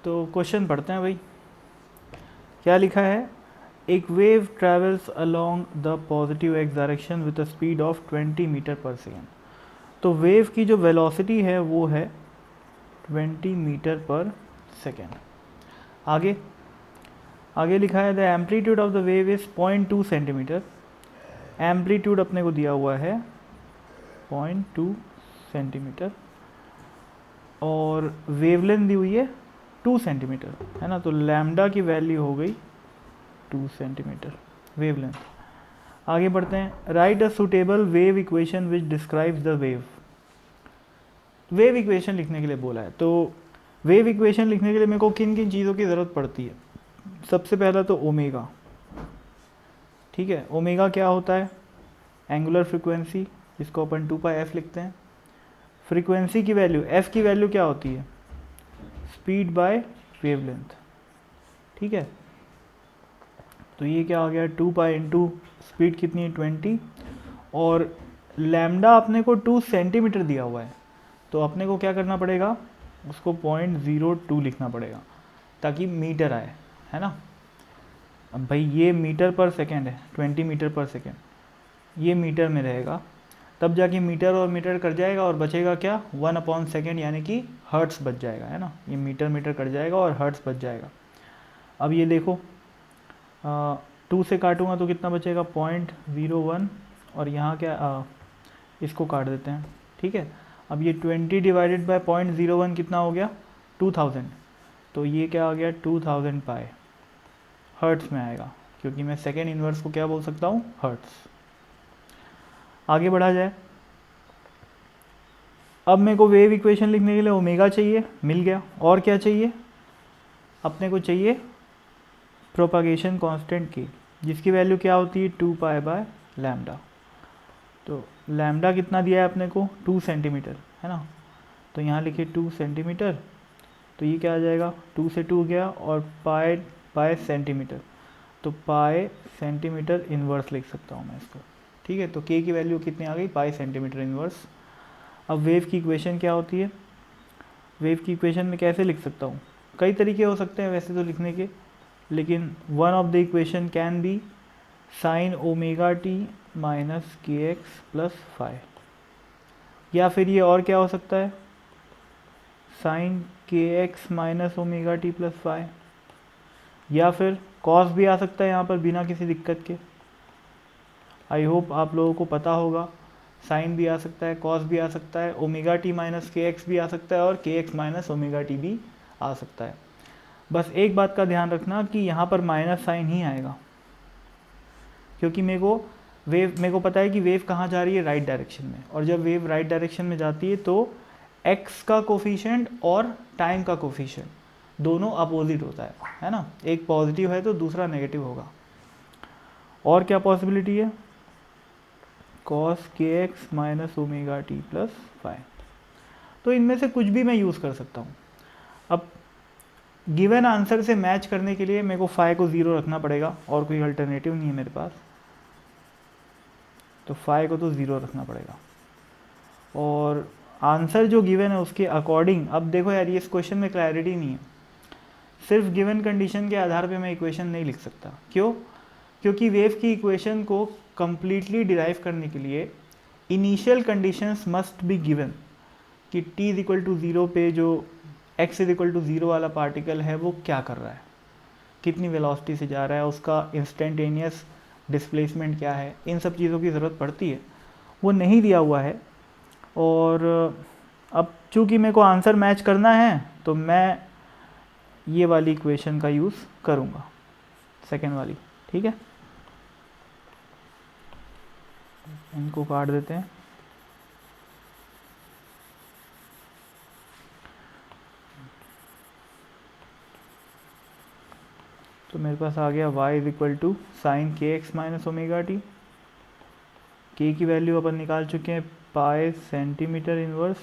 तो क्वेश्चन पढ़ते हैं भाई। क्या लिखा है? एक wave travels along the positive x direction with a speed of 20 metre per second. तो वेव की जो वेलोसिटी है वो है 20 मीटर पर सेकेंड। आगे आगे लिखा है the amplitude of the wave is 0.2 centimetre. Amplitude अपने को दिया हुआ है 0.2 सेंटीमीटर और वेवलेंथ दी हुई है 2 सेंटीमीटर, है ना। तो लैम्डा की वैल्यू हो गई 2 सेंटीमीटर वेवलेंथ। आगे बढ़ते हैं। Right a suitable wave equation which describes the wave. Wave equation लिखने के लिए बोला है, तो वेव इक्वेशन लिखने के लिए मेरे को किन किन चीज़ों की ज़रूरत पड़ती है? सबसे पहला तो ओमेगा, ठीक है। ओमेगा क्या होता है? एंगुलर फ्रिक्वेंसी, जिसको अपन 2πf लिखते हैं। फ्रीक्वेंसी की वैल्यू, एफ की वैल्यू क्या होती है? स्पीड बाय वेवलेंथ, ठीक है। तो ये क्या आ गया? 2π इंटू स्पीड कितनी है? 20, और लैम्डा अपने को 2 सेंटीमीटर दिया हुआ है, तो अपने को क्या करना पड़ेगा? उसको 0.02 लिखना पड़ेगा ताकि मीटर आए, है ना। अब भाई ये मीटर पर सेकेंड है, 20 मीटर पर सेकेंड, ये मीटर में रहेगा, तब जाके मीटर और मीटर कट जाएगा और बचेगा क्या? 1/सेकेंड, यानी कि हर्ट्स बच जाएगा, है ना। ये मीटर मीटर कट जाएगा और हर्ट्स बच जाएगा। अब ये देखो, 2 से काटूंगा तो कितना बचेगा? 0.01, और यहाँ क्या, इसको काट देते हैं, ठीक है। अब ये 20 डिवाइडेड बाय 0.01 कितना हो गया? 2000। तो ये क्या आ गया? 2000 पाए हर्ट्स में आएगा, क्योंकि मैं सेकेंड इन्वर्स को क्या बोल सकता हूँ? हर्ट्स। आगे बढ़ा जाए। अब मेरे को वेव इक्वेशन लिखने के लिए ओमेगा चाहिए, मिल गया। और क्या चाहिए? अपने को चाहिए प्रोपागेशन कांस्टेंट की, जिसकी वैल्यू क्या होती है? 2π/λ। तो लैम्डा कितना दिया है अपने को? 2 सेंटीमीटर, है ना। तो यहाँ लिखिए 2 सेंटीमीटर, तो ये क्या आ जाएगा? 2 से 2 गया, और पाए सेंटीमीटर, तो पाए सेंटीमीटर इन्वर्स लिख सकता हूँ मैं इसको, ठीक है। तो के की वैल्यू कितनी आ गई? पाए सेंटीमीटर इन्वर्स। अब वेव की इक्वेशन क्या होती है? वेव की इक्वेशन में कैसे लिख सकता हूँ? कई तरीके हो सकते हैं वैसे तो लिखने के, लेकिन one of the equation can be sine omega T minus के एक्स प्लस फाई, या फिर ये और क्या हो सकता है? Sine k x minus omega t plus phi, या फिर कॉस भी आ सकता है यहाँ पर बिना किसी दिक्कत के। आई होप आप लोगों को पता होगा, साइन भी आ सकता है, कॉस भी आ सकता है, ओमेगा टी माइनस के एक्स भी आ सकता है, और के एक्स माइनस ओमेगा टी भी आ सकता है। बस एक बात का ध्यान रखना कि यहाँ पर माइनस साइन ही आएगा, क्योंकि मेरे को पता है कि वेव कहाँ जा रही है? राइट डायरेक्शन में, और जब वेव राइट डायरेक्शन में जाती है तो एक्स का कोफिशिएंट और टाइम का कोफिशिएंट दोनों अपोजिट होता है ना। एक पॉजिटिव है तो दूसरा नेगेटिव होगा। और क्या पॉसिबिलिटी है? कॉस के x minus omega t plus phi. तो इनमें से कुछ भी मैं यूज़ कर सकता हूँ। अब गिवन आंसर से मैच करने के लिए मेरे को फाई को 0 रखना पड़ेगा, और कोई अल्टरनेटिव नहीं है मेरे पास, तो फाई को तो 0 रखना पड़ेगा। और आंसर जो गिवन है उसके अकॉर्डिंग, अब देखो यार, ये इस क्वेश्चन में क्लैरिटी नहीं है। सिर्फ गिवन कंडीशन के आधार पे मैं इक्वेशन नहीं लिख सकता। क्यों? क्योंकि वेव की इक्वेशन को कंप्लीटली डिराइव करने के लिए initial conditions must be given, कि t इज इक्वल टू 0 पे जो x इज इक्वल टू 0 वाला पार्टिकल है वो क्या कर रहा है, कितनी वेलोसिटी से जा रहा है, उसका इंस्टेंटेनियस डिस्प्लेसमेंट क्या है, इन सब चीज़ों की ज़रूरत पड़ती है। वो नहीं दिया हुआ है, और अब चूँकि मेरे को आंसर मैच करना है तो मैं ये वाली इक्वेशन का यूज़ करूँगा, सेकेंड वाली, ठीक है। इनको काट देते हैं। तो मेरे पास आ गया y is equal to sine k x minus omega t. K की वैल्यू अपन निकाल चुके हैं pi centimetre inverse.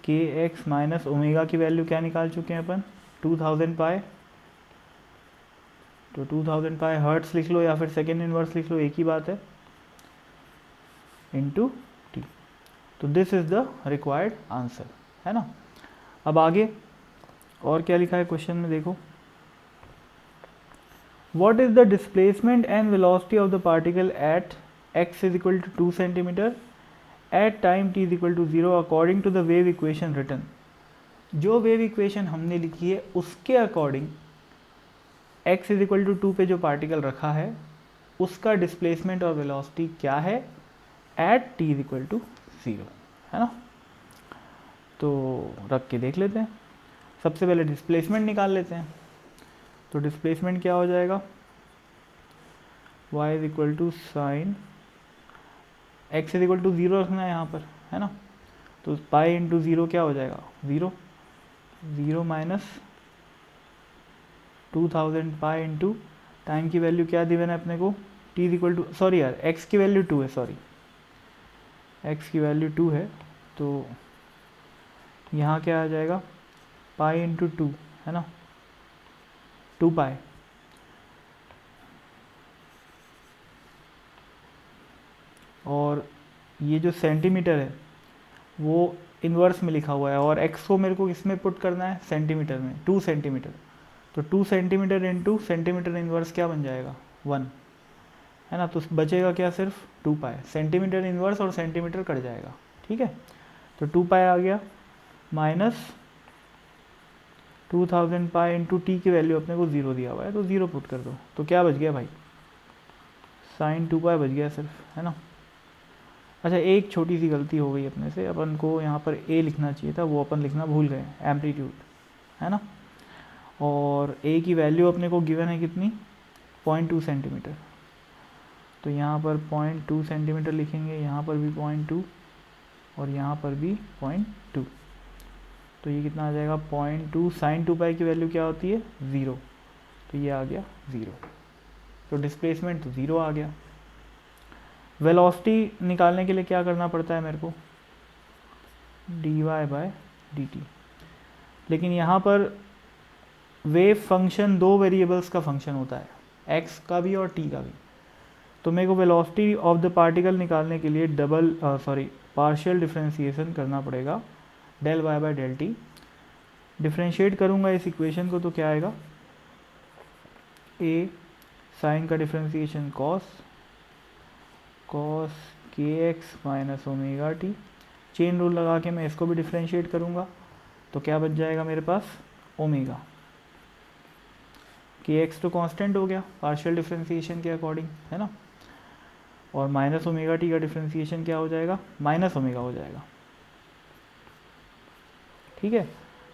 K x minus omega की वैल्यू क्या निकाल चुके हैं अपन? 2000 पाई। तो 2000 पाई हर्ट्स लिख लो या फिर सेकेंड इनवर्स लिख लो, एक ही बात है, इनटू टी। तो this is the required answer, है ना। अब आगे और क्या लिखा है क्वेश्चन में देखो, what is the displacement and velocity of the particle at x is equal to 2 centimeter at time t is equal to 0 according to the wave equation written। जो वेव इक्वेशन हमने लिखी है उसके according x is equal to 2 पे जो particle रखा है उसका डिस्प्लेसमेंट और वेलोसिटी क्या है at t is equal to 0, है ना। तो रख के देख लेते हैं। सबसे पहले डिस्प्लेसमेंट निकाल लेते हैं। तो डिस्प्लेसमेंट क्या हो जाएगा, y is equal to sine x is equal to 0 रखना है यहाँ पर, है ना। तो पाई इंटू 0 क्या हो जाएगा, 0 माइनस 2000 पाई इंटू टाइम की वैल्यू क्या दी मैंने अपने को, t is equal to, sorry यार x की वैल्यू 2 है, सॉरी x की वैल्यू 2 है। तो यहाँ क्या आ जाएगा, पाई इंटू 2, है ना, 2 पाई। और ये जो सेंटीमीटर है वो इन्वर्स में लिखा हुआ है और x को मेरे को किसमें पुट करना है, सेंटीमीटर में, 2 सेंटीमीटर। तो 2 सेंटीमीटर इंटू सेंटीमीटर इन्वर्स क्या बन जाएगा, 1, है ना। तो बचेगा क्या, सिर्फ 2 पाई। सेंटीमीटर इन्वर्स और सेंटीमीटर कट जाएगा, ठीक है। तो 2 पाई आ गया माइनस 2000 पाई इंटू टी की वैल्यू अपने को 0 दिया हुआ है तो 0 पुट कर दो। तो क्या बच गया भाई, साइन 2 पाई बच गया सिर्फ, है ना। अच्छा, एक छोटी सी गलती हो गई अपने से, अपन को यहाँ पर a लिखना चाहिए था, वो अपन लिखना भूल गए, एम्पलीट्यूड, है ना। और a की वैल्यू अपने को गिवन है कितनी, 0.2 सेंटीमीटर। तो यहाँ पर 0.2 सेंटीमीटर लिखेंगे, यहाँ पर भी 0.2 और यहाँ पर भी 0.2। तो ये कितना आ जाएगा, 0.2 साइन 2 पाई की वैल्यू क्या होती है, 0। तो ये आ गया 0। तो डिस्प्लेसमेंट तो 0 आ गया। वेलोसिटी निकालने के लिए क्या करना पड़ता है मेरे को, dy/dt। लेकिन यहाँ पर वेव फंक्शन 2 वेरिएबल्स का फंक्शन होता है, x का भी और t का भी। तो मेरे को वेलोसिटी ऑफ द पार्टिकल निकालने के लिए पार्शियल डिफरेंशिएशन करना पड़ेगा, del y/del t। डिफ्रेंशिएट करूँगा इस इक्वेशन को तो क्या आएगा, a साइन का differentiation cos kx minus omega T. Chain rule लगा के मैं इसको भी डिफ्रेंशिएट करूँगा तो क्या बच जाएगा मेरे पास, ओमेगा। kx तो कांस्टेंट हो गया पार्शियल डिफरेंशिएशन के अकॉर्डिंग, है ना। और माइनस ओमेगा टी का डिफरेंशिएशन क्या हो जाएगा, माइनस ओमेगा हो जाएगा, ठीक है।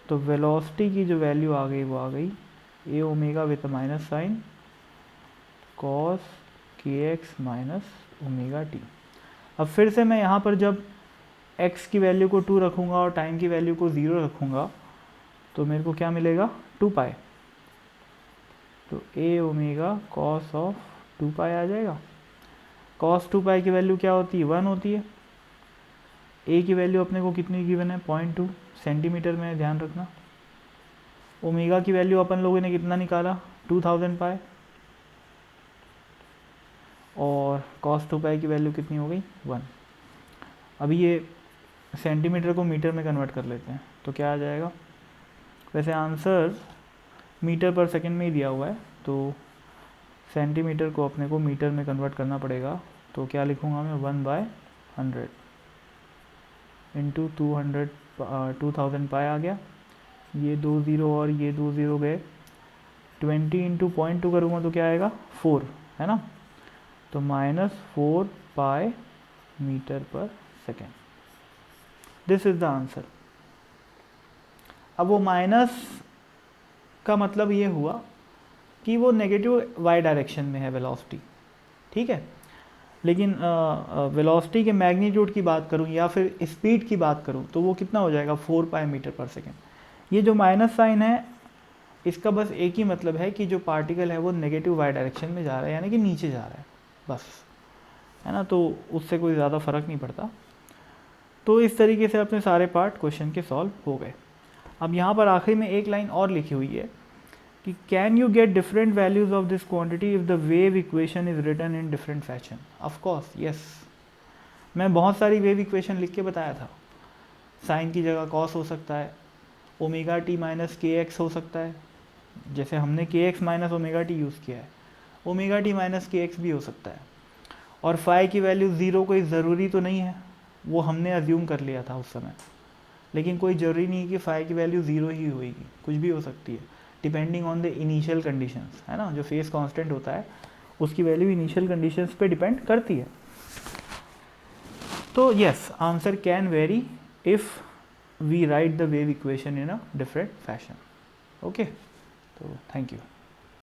तो वेलोसिटी की जो वैल्यू आ गई वो आ गई A omega with minus sign cos के एक्स माइनस ओमेगा टी। अब फिर से मैं यहाँ पर जब x की वैल्यू को 2 रखूँगा और टाइम की वैल्यू को 0 रखूँगा तो मेरे को क्या मिलेगा, 2 पाई। तो ए ओमेगा कॉस ऑफ 2 पाई आ जाएगा। कॉस 2 पाई की वैल्यू क्या होती है, 1 होती है। ए की वैल्यू अपने को कितनी गिवन है, 0.2 सेंटीमीटर में, ध्यान रखना। ओमेगा की वैल्यू अपन लोगों ने कितना निकाला, 2000 पाई। और कॉस 2 पाई की वैल्यू कितनी हो गई, 1। अभी ये सेंटीमीटर को मीटर में कन्वर्ट कर लेते हैं तो क्या आ जाएगा, वैसे आंसर मीटर पर सेकंड में ही दिया हुआ है तो सेंटीमीटर को अपने को मीटर में कन्वर्ट करना पड़ेगा। तो क्या लिखूँगा मैं, 1/100 इंटू 2000 पाई आ गया। ये 2 0 और ये 2 0 गए, 20 इंटू 0.2 करूँगा तो क्या आएगा, 4, है ना। तो -4 पाई metre per second, this is the answer. अब वो माइनस का मतलब ये हुआ कि वो नेगेटिव वाई डायरेक्शन में है वेलोसिटी, ठीक है। लेकिन वेलोसिटी के मैग्नीट्यूड की बात करूं या फिर स्पीड की बात करूं तो वो कितना हो जाएगा, 4 पाई मीटर पर सेकेंड। ये जो माइनस साइन है इसका बस एक ही मतलब है कि जो पार्टिकल है वो नेगेटिव वाई डायरेक्शन में जा रहा है, यानी कि नीचे जा रहा है, बस, है ना। तो उससे कोई ज़्यादा फर्क नहीं पड़ता। तो इस तरीके से अपने सारे पार्ट क्वेश्चन के सॉल्व हो गए। अब यहाँ पर आखिरी में एक लाइन और लिखी हुई है कि can you get different values of this quantity if the wave equation is written in different fashion. Of course yes, मैं बहुत सारी वेव इक्वेशन लिख के बताया था। साइन की जगह कॉस हो सकता है, ओमेगा टी माइनस के एक्स हो सकता है, जैसे हमने के x minus omega T use किया है, ओमेगा टी माइनस के एक्स भी हो सकता है। और फाई की वैल्यू ज़ीरो कोई ज़रूरी तो नहीं है, वो हमने अज्यूम कर लिया था उस समय, लेकिन कोई ज़रूरी नहीं है कि फाई की वैल्यू ज़ीरो ही होएगी, कुछ भी हो सकती है depending on the initial conditions, है ना। जो फेस कांस्टेंट होता है उसकी वैल्यू इनिशियल कंडीशंस पे डिपेंड करती है। तो yes, answer can vary if we write the wave equation in a different fashion. Okay, तो थैंक यू।